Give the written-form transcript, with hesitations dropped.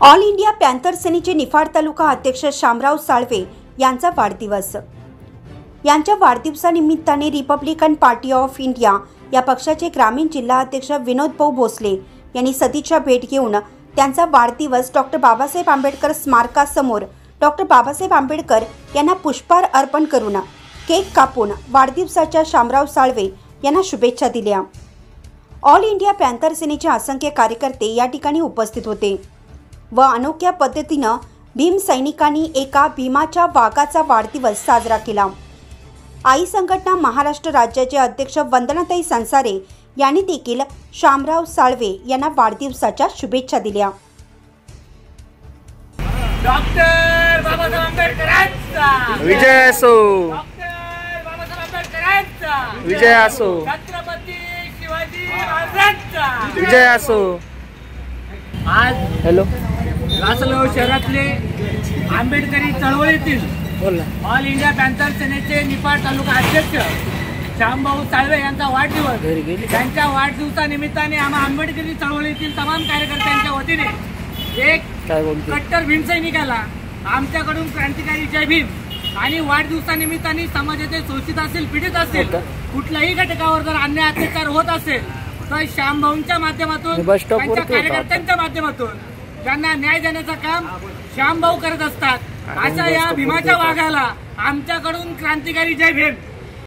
All India panther सेनेचे निफाड तालुका अध्यक्ष शामराव साळवे यांचा वाढदिवस। यांच्या वाढदिवसानिमित्ताने रिपब्लिकन पार्टी ऑफ इंडिया या पक्षाचे ग्रामीण जिल्हा अध्यक्ष विनोद भाऊ भोसले यांनी सदिच्छा भेट घेऊन त्यांचा वाढदिवस डॉक्टर बाबासाहेब आंबेडकर स्मारकासमोर डॉक्टर बाबासाहेब आंबेडकर यांना पुष्पहार अर्पण करून केक कापून वाढदिवसाच्या शामराव साळवे यांना शुभेच्छा दिल्या। ऑल इंडिया पॅन्थर सेनेचे असंख्य कार्यकर्ते या ठिकाणी उपस्थित होते व अनोख्या पद्धतीनं भीम सैनिकांनी एका भीमाच्या वाघाचा वाढदिवस साजरा केला। आई संघटना महाराष्ट्र राज्याचे अध्यक्ष वंदनाताई संसारे यांनी देखील शामराव साळवे यांना वाढदिवसाच्या शुभेच्छा दिल्या। डॉक्टर बाबासाहेब आंबेडकरांचा विजय असो, डॉक्टर बाबासाहेब आंबेडकरांचा विजय असो, छत्रपती शिवाजी महाराजांचा विजय असो। आज हॅलो, लासलगाव शहरातले आंबेडकरी चळवळीतील ऑल इंडिया पॅन्थर सेनेचे निफाड तालुका अध्यक्ष शामभाऊ साळवे यांचा वाढदिवस। त्यांच्या वाढदिवसानिमित्ताने आम्हा आंबेडकरी चळवळीतील तमाम कार्यकर्त्यांच्या वतीने एक कट्टर भीमसैनिकाला आमच्याकडून क्रांतिकारी जय भीम आणि वाढदिवसानिमित्ताने समाजाचे शोषित असेल, पीडित असेल, कुठल्याही घटकावर जर अन्याय अत्याचार होत असेल तर शामभाऊंच्या माध्यमातून, त्यांच्या कार्यकर्त्यांच्या माध्यमातून त्यांना न्याय देण्याचं काम शामभाऊ करत असतात। अशा या भीमाच्या वाघाला आमच्याकडून क्रांतिकारी जय भीम।